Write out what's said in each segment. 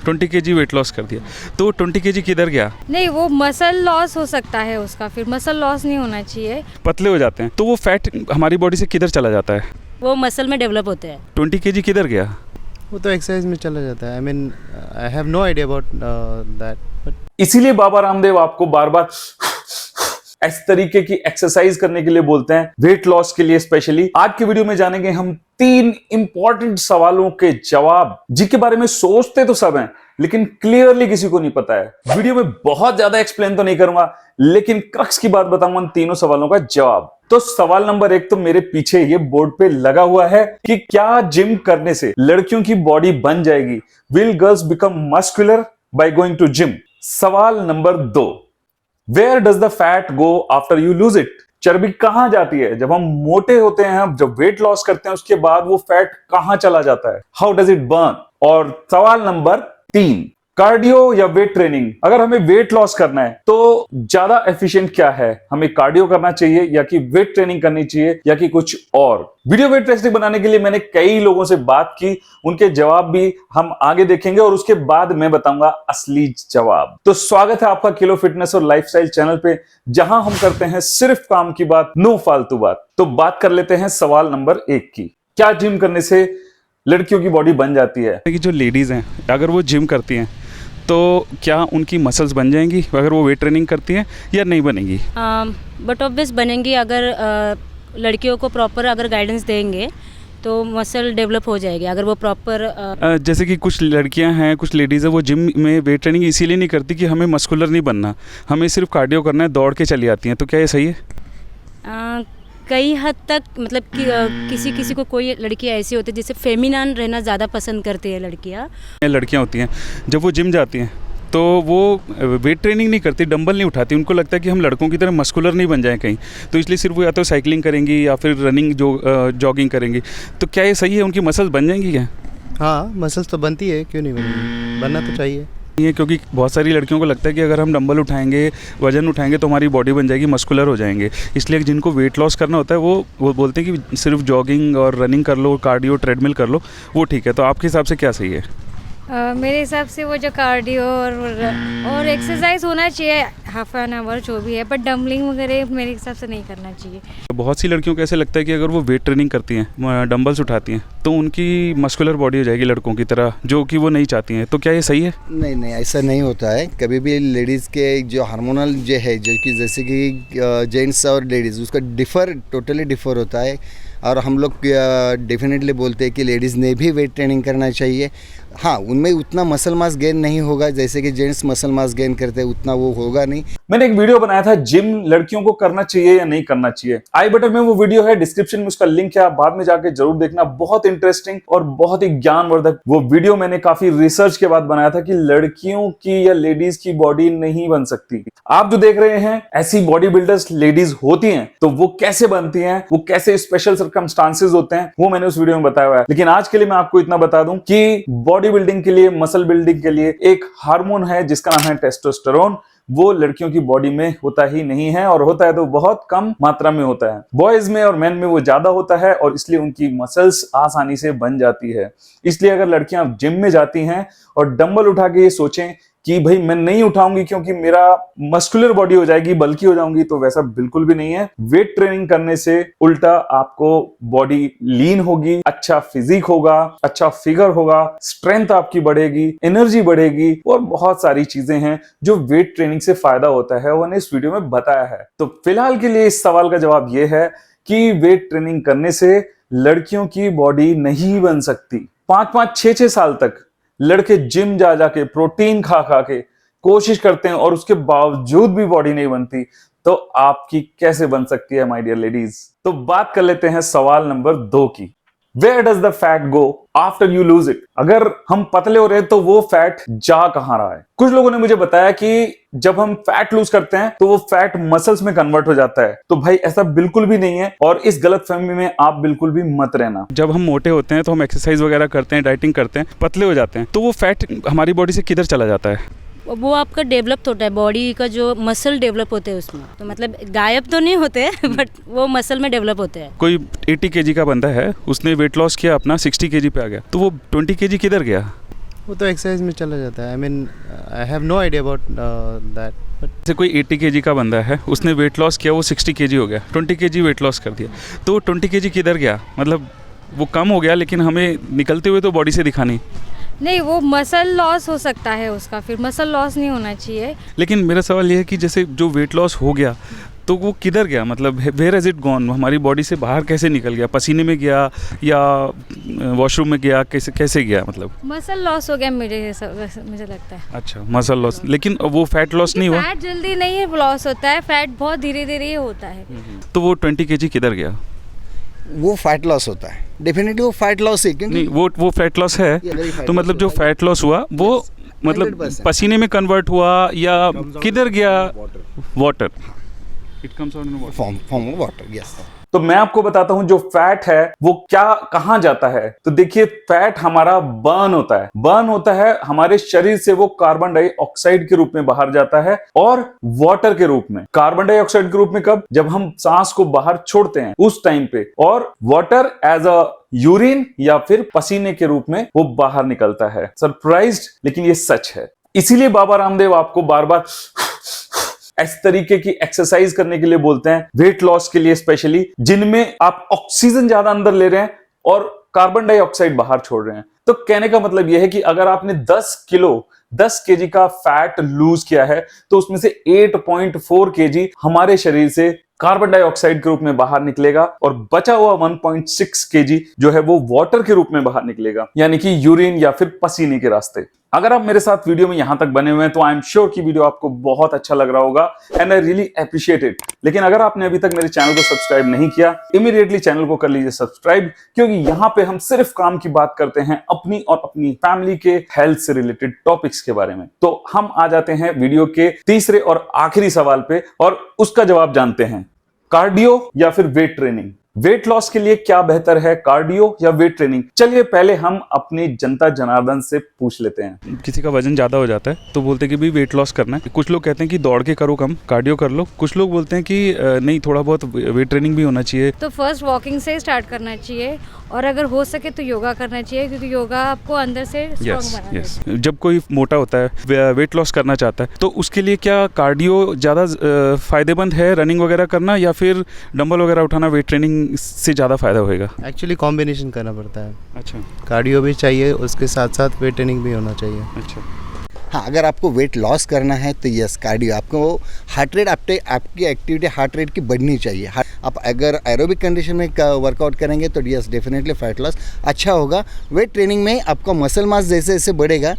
20 kg weight loss कर दिया, तो वो 20 kg किधर गया? नहीं, वो मसल लॉस हो सकता है उसका, फिर मसल लॉस नहीं होना चाहिए। पतले हो जाते हैं तो वो फैट हमारी बॉडी से किधर चला जाता है? वो मसल में डेवलप होते हैं। 20 kg किधर गया? वो तो एक्सरसाइज में चला जाता है। I mean I have no idea about that, but इसीलिए बाबा रामदेव आपको बार बार इस तरीके की एक्सरसाइज करने के लिए बोलते हैं, वेट लॉस के लिए स्पेशली। आज की वीडियो में जानेंगे हम 3 इंपॉर्टेंट सवालों के जवाब, जिनके बारे में सोचते तो सब हैं लेकिन क्लियरली किसी को नहीं पता है। वीडियो में बहुत ज्यादा एक्सप्लेन तो नहीं करूंगा, लेकिन क्रक्स की बात बताऊंगा उन तीनों सवालों का जवाब। तो सवाल नंबर 1 तो मेरे पीछे ये बोर्ड पे लगा हुआ है कि क्या जिम करने से लड़कियों की बॉडी बन जाएगी? Will girls become muscular by going to gym? सवाल number 2, where does the fat go after you lose it? चर्बी कहां जाती है जब हम मोटे होते हैं? हम जब वेट लॉस करते हैं उसके बाद वो फैट कहां चला जाता है? How does it burn? और सवाल नंबर 3, कार्डियो या वेट ट्रेनिंग? अगर हमें वेट लॉस करना है तो ज्यादा एफिशिएंट क्या है? हमें कार्डियो करना चाहिए या कि वेट ट्रेनिंग करनी चाहिए या कि कुछ और? वीडियो वेट इंटरेस्टिंग बनाने के लिए मैंने कई लोगों से बात की, उनके जवाब भी हम आगे देखेंगे और उसके बाद मैं बताऊंगा असली जवाब। तो स्वागत है आपका किलो फिटनेस और लाइफस्टाइल चैनल पे, जहां हम करते हैं सिर्फ काम की बात, नो फालतू बात। तो बात कर लेते हैं सवाल नंबर 1 की, क्या जिम करने से लड़कियों की बॉडी बन जाती है? कि जो लेडीज़ हैं अगर वो जिम करती हैं तो क्या उनकी मसल्स बन जाएंगी अगर वो वेट ट्रेनिंग करती हैं या नहीं बनेंगी? बट ऑब्वियस बनेंगी अगर लड़कियों को प्रॉपर अगर गाइडेंस देंगे तो मसल डेवलप हो जाएगी अगर वो प्रॉपर। जैसे कि कुछ लड़कियां हैं, कुछ लेडीज़ हैं, वो जिम में वेट ट्रेनिंग इसीलिए नहीं करती कि हमें मस्कुलर नहीं बनना, हमें सिर्फ कार्डियो करना है, दौड़ के चली आती हैं, तो क्या ये सही है? कई हद तक मतलब कि किसी किसी को कोई लड़की ऐसी होती है जिसे फेमिनान रहना ज़्यादा पसंद करती है लड़कियाँ होती हैं जब वो जिम जाती हैं तो वो वेट ट्रेनिंग नहीं करती, डंबल नहीं उठाती, उनको लगता है कि हम लड़कों की तरह मस्कुलर नहीं बन जाएं कहीं, तो इसलिए सिर्फ वो या तो साइकिलिंग करेंगी या फिर रनिंग जॉगिंग करेंगी। तो क्या ये सही है? उनकी मसल्स बन जाएंगी क्या? हाँ, मसल्स तो बनती है, क्यों नहीं बनेगी, बनना तो चाहिए। क्योंकि बहुत सारी लड़कियों को लगता है कि अगर हम डंबल उठाएंगे, वजन उठाएंगे तो हमारी बॉडी बन जाएगी, मस्कुलर हो जाएंगे, इसलिए जिनको वेट लॉस करना होता है वो बोलते हैं कि सिर्फ जॉगिंग और रनिंग कर लो, कार्डियो ट्रेडमिल कर लो, वो ठीक है। तो आपके हिसाब से क्या सही है? मेरे हिसाब से वो जो कार्डियो और एक्सरसाइज होना चाहिए, हाफ एन आवर जो भी है, बट डम्बलिंग वगैरह मेरे हिसाब से नहीं करना चाहिए। बहुत सी लड़कियों को ऐसे लगता है कि अगर वो वेट ट्रेनिंग करती हैं, डंबल्स उठाती हैं, तो उनकी मस्कुलर बॉडी हो जाएगी लड़कों की तरह, जो कि वो नहीं चाहती हैं। तो क्या ये सही है? नहीं नहीं, ऐसा नहीं होता है कभी भी। लेडीज़ के जो हार्मोनल जो है, जो कि जैसे कि जेंट्स और लेडीज़, उसका टोटली डिफर होता है। और हम लोग डेफिनेटली बोलते हैं कि लेडीज़ ने भी वेट ट्रेनिंग करना चाहिए। हाँ, उनमें उतना मसल मास गेन नहीं होगा जैसे कि जेंट्स मसल मास गेन करते हैं, उतना वो होगा नहीं। मैंने एक वीडियो बनाया था, जिम लड़कियों को करना चाहिए या नहीं करना चाहिए। आई बटन में वो वीडियो है, डिस्क्रिप्शन में उसका लिंक है, आप बाद में जाके जरूर देखना। बहुत इंटरेस्टिंग और बहुत ही ज्ञानवर्धक वो वीडियो मैंने काफी रिसर्च के बाद बनाया था कि लड़कियों की या लेडीज की बॉडी नहीं बन सकती। आप जो देख रहे हैं ऐसी बॉडी बिल्डर्स लेडीज होती हैं, तो वो कैसे बनती हैं, वो कैसे स्पेशल सर्कमस्टांसेस होते हैं, वो मैंने उस वीडियो में बताया हुआ है। लेकिन आज के लिए मैं आपको इतना बता दूं कि बॉडी बिल्डिंग के लिए, मसल बिल्डिंग के लिए एक हार्मोन है जिसका नाम है टेस्टोस्टेरोन। वो लड़कियों की बॉडी में होता ही नहीं है, और होता है तो बहुत कम मात्रा में होता है। बॉयज में और मेन में वो ज्यादा होता है और इसलिए उनकी मसल्स आसानी से बन जाती है। इसलिए अगर लड़कियां जिम में जाती हैं और डंबल उठा के ये सोचें कि भाई मैं नहीं उठाऊंगी क्योंकि मेरा मस्कुलर बॉडी हो जाएगी, बल्कि हो जाऊंगी, तो वैसा बिल्कुल भी नहीं है। वेट ट्रेनिंग करने से उल्टा आपको बॉडी लीन होगी, अच्छा फिजिक होगा, अच्छा फिगर होगा, स्ट्रेंथ आपकी बढ़ेगी, एनर्जी बढ़ेगी और बहुत सारी चीजें हैं जो वेट ट्रेनिंग से फायदा होता है, वो मैंने इस वीडियो में बताया है। तो फिलहाल के लिए इस सवाल का जवाब यह है कि वेट ट्रेनिंग करने से लड़कियों की बॉडी नहीं बन सकती। 5-5, 6-6 साल तक लड़के जिम जा जाके प्रोटीन खा खा के कोशिश करते हैं और उसके बावजूद भी बॉडी नहीं बनती, तो आपकी कैसे बन सकती है माय डियर लेडीज? तो बात कर लेते हैं सवाल नंबर 2 की, where does the fat go after you lose it? अगर हम पतले हो रहे हैं तो वो फैट जा कहां रहा है? कुछ लोगों ने मुझे बताया कि जब हम फैट लूज करते हैं तो वो फैट मसल्स में कन्वर्ट हो जाता है। तो भाई ऐसा बिल्कुल भी नहीं है और इस गलतफहमी में आप बिल्कुल भी मत रहना। जब हम मोटे होते हैं तो हम एक्सरसाइज वगैरह करते हैं, डाइटिंग करते हैं, पतले हो जाते हैं, तो वो फैट हमारी बॉडी से किधर चला जाता है? वो आपका डेवलप होता है, बॉडी का जो मसल डेवलप होते हैं उसमें, तो मतलब गायब तो नहीं होते बट वो मसल में डेवलप होते हैं। कोई 80 kg का बंदा है, उसने वेट लॉस किया, अपना 60 kg पे आ गया, तो वो 20 kg किधर गया? वो तो एक्सरसाइज में चला जाता है. I mean I have no idea about that. जैसे कोई 80 kg का बंदा है, उसने वेट लॉस किया, वो 60 kg हो गया, 20 kg वेट लॉस कर दिया, तो 20 kg किधर गया? मतलब वो कम हो गया, लेकिन हमें निकलते हुए तो बॉडी से दिखा नहीं. नहीं, वो मसल लॉस हो सकता है उसका, फिर मसल लॉस नहीं होना चाहिए. लेकिन मेरा सवाल ये है कि जैसे जो वेट लॉस हो गया तो वो किधर गया? मतलब वेयर हैज़ इट गॉन? हमारी बॉडी से बाहर कैसे निकल गया? पसीने में गया या वॉशरूम में गया? कैसे गया? मतलब मसल लॉस हो गया मुझे लगता है. अच्छा, मसल लॉस. लेकिन वो फैट लॉस नहीं हुआ? फैट जल्दी नहीं लॉस होता है, फैट बहुत धीरे धीरे ही होता है. तो वो 20 kg किधर गया? वो फैट लॉस होता है, डेफिनेटली वो फैट लॉस है. क्योंकि नहीं, वो फैट लॉस है. तो मतलब जो फैट लॉस हुआ वो मतलब 100%. पसीने में कन्वर्ट हुआ या किधर गया? Water. It comes out in water. Form of water. Yes. तो मैं आपको बताता हूं जो फैट है वो क्या कहां जाता है. तो देखिए, फैट हमारा बर्न होता है हमारे शरीर से. वो कार्बन डाइऑक्साइड के रूप में बाहर जाता है और वाटर के रूप में. कार्बन डाइऑक्साइड के रूप में कब? जब हम सांस को बाहर छोड़ते हैं उस टाइम पे. और वाटर एज अ यूरिन या फिर पसीने के रूप में वो बाहर निकलता है. सरप्राइज्ड? लेकिन ये सच है. इसीलिए बाबा रामदेव आपको बार बार इस तरीके की एक्सरसाइज करने के लिए बोलते हैं, वेट लॉस के लिए स्पेशली, जिनमें आप ऑक्सीजन ज्यादा अंदर ले रहे हैं और कार्बन डाइऑक्साइड बाहर छोड़ रहे हैं. तो कहने का मतलब यह है कि अगर आपने 10 kg का फैट लूज किया है तो उसमें से 8.4 kg हमारे शरीर से कार्बन डाइऑक्साइड के रूप में बाहर निकलेगा और बचा हुआ 1.6 kg जो है वो वाटर के रूप में बाहर निकलेगा, यानी कि यूरिन या फिर पसीने के रास्ते. अगर आप मेरे साथ वीडियो में यहां तक बने हुए हैं तो आई एम श्योर कि वीडियो आपको बहुत अच्छा लग रहा होगा and I really appreciate it. लेकिन अगर आपने अभी तक मेरे चैनल को सब्सक्राइब नहीं किया, इमीडिएटली चैनल को कर लीजिए सब्सक्राइब, क्योंकि यहां पे हम सिर्फ काम की बात करते हैं, अपनी और अपनी फैमिली के हेल्थ से रिलेटेड टॉपिक्स के बारे में. तो हम आ जाते हैं वीडियो के तीसरे और आखिरी सवाल पे और उसका जवाब जानते हैं. कार्डियो या फिर वेट ट्रेनिंग? वेट लॉस के लिए क्या बेहतर है, कार्डियो या वेट ट्रेनिंग? चलिए पहले हम अपनी जनता जनार्दन से पूछ लेते हैं. किसी का वजन ज़्यादा हो जाता है तो बोलते हैं कि भी वेट लॉस करना है. कुछ लोग कहते हैं कि दौड़ के करो कम, कार्डियो कर लो. कुछ लोग बोलते हैं कि नहीं, थोड़ा बहुत वेट ट्रेनिंग भी होना चाहिए. तो फर्स्ट वॉकिंग से स्टार्ट करना चाहिए और अगर हो सके तो योगा करना चाहिए, क्योंकि योगा आपको अंदर से स्ट्रांग बनाता है. यस. जब कोई मोटा होता है, वेट लॉस करना चाहता है, तो उसके लिए क्या कार्डियो ज़्यादा फायदेमंद है, रनिंग वगैरह करना, या फिर डंबल वगैरह उठाना वेट ट्रेनिंग से ज़्यादा फायदा होएगा? एक्चुअली कॉम्बिनेशन करना पड़ता है. अच्छा. कार्डियो भी चाहिए, उसके साथ साथ वेट ट्रेनिंग भी होना चाहिए. अच्छा. हाँ, अगर आपको वेट लॉस करना है तो यस, कार्डियो. आपको हार्ट रेट, आपकी एक्टिविटी हार्ट रेट की बढ़नी चाहिए. आप अगर एरोबिक कंडीशन में वर्कआउट करेंगे तो यस, डेफिनेटली फैट लॉस अच्छा होगा. वेट ट्रेनिंग में आपका मसल मास जैसे जैसे बढ़ेगा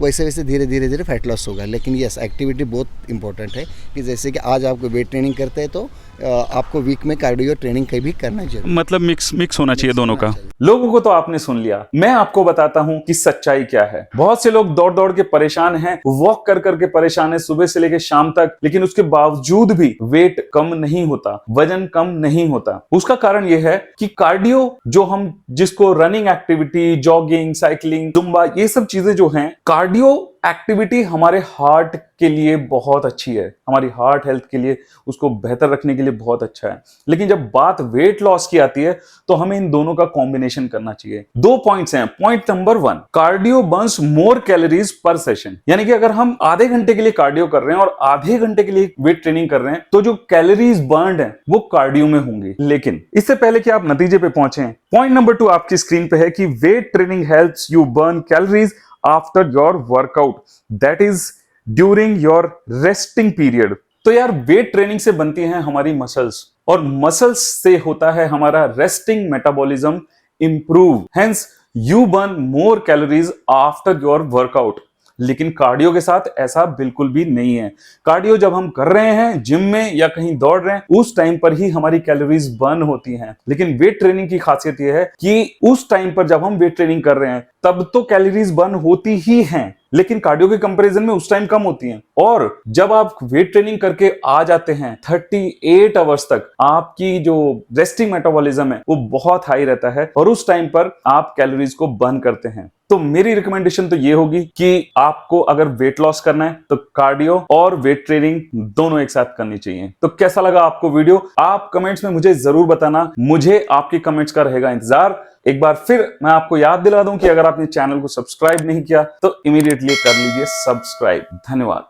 वैसे वैसे धीरे धीरे फैट लॉस होगा. लेकिन यस, एक्टिविटी बहुत इंपॉर्टेंट है कि जैसे कि आज आपको वेट ट्रेनिंग करते हैं तो आपको वीक में कार्डियो ट्रेनिंग कहीं भी करना चाहिए. मतलब मिक्स होना चाहिए दोनों का. लोगों को तो आपने सुन लिया. मैं आपको बताता हूं कि सच्चाई क्या है. बहुत से लोग दौड़ दौड़ के परेशान हैं, वॉक कर करके परेशान है सुबह से लेकर शाम तक, लेकिन उसके बावजूद भी वेट कम नहीं होता, वजन कम नहीं होता. उसका कारण यह है कि कार्डियो, जो हम जिसको running activity, jogging, cycling, Zumba, ये सब चीजें जो हैं, कार्डियो एक्टिविटी हमारे हार्ट के लिए बहुत अच्छी है, हमारी हार्ट हेल्थ के लिए, उसको बेहतर रखने के लिए बहुत अच्छा है. लेकिन जब बात वेट लॉस की आती है तो हमें इन दोनों का कॉम्बिनेशन करना चाहिए. 2 पॉइंट्स हैं. पॉइंट नंबर 1, कार्डियो बर्न्स मोर कैलोरीज पर सेशन. यानी कि अगर हम आधे घंटे के लिए कार्डियो कर रहे हैं और आधे घंटे के लिए वेट ट्रेनिंग कर रहे हैं तो जो कैलोरीज बर्न्ड है वो कार्डियो में होंगी. लेकिन इससे पहले कि आप नतीजे पे पहुंचे, पॉइंट नंबर 2 आपकी स्क्रीन पे है कि weight training helps you burn calories after your workout, that is during your resting period. तो यार, वेट ट्रेनिंग से बनती हैं हमारी मसल्स और मसल्स से होता है हमारा resting metabolism improve. Hence you burn more calories after your workout. लेकिन कार्डियो के साथ ऐसा बिल्कुल भी नहीं है. कार्डियो जब हम कर रहे हैं जिम में या कहीं दौड़ रहे हैं उस टाइम पर ही हमारी कैलोरीज बर्न होती हैं. लेकिन वेट ट्रेनिंग की खासियत यह है कि उस टाइम पर जब हम वेट ट्रेनिंग कर रहे हैं तब तो कैलोरीज बर्न होती ही हैं, लेकिन कार्डियो के कंपैरिजन में उस टाइम कम होती हैं. और जब आप वेट ट्रेनिंग करके आ जाते हैं 38 आवर्स तक, आपकी जो रेस्टिंग मेटाबॉलिज्म है वो बहुत हाई रहता है और उस टाइम पर आप कैलोरीज को बर्न करते हैं. तो मेरी रिकमेंडेशन तो ये होगी कि आपको अगर वेट लॉस करना है तो कार्डियो और वेट ट्रेनिंग दोनों एक साथ करनी चाहिए. तो कैसा लगा आपको वीडियो? आप कमेंट्स में मुझे जरूर बताना. मुझे आपके कमेंट्स का रहेगा इंतजार. एक बार फिर मैं आपको याद दिला दूं कि अगर आपने चैनल को सब्सक्राइब नहीं किया तो इमीडिएटली कर लीजिए सब्सक्राइब। धन्यवाद।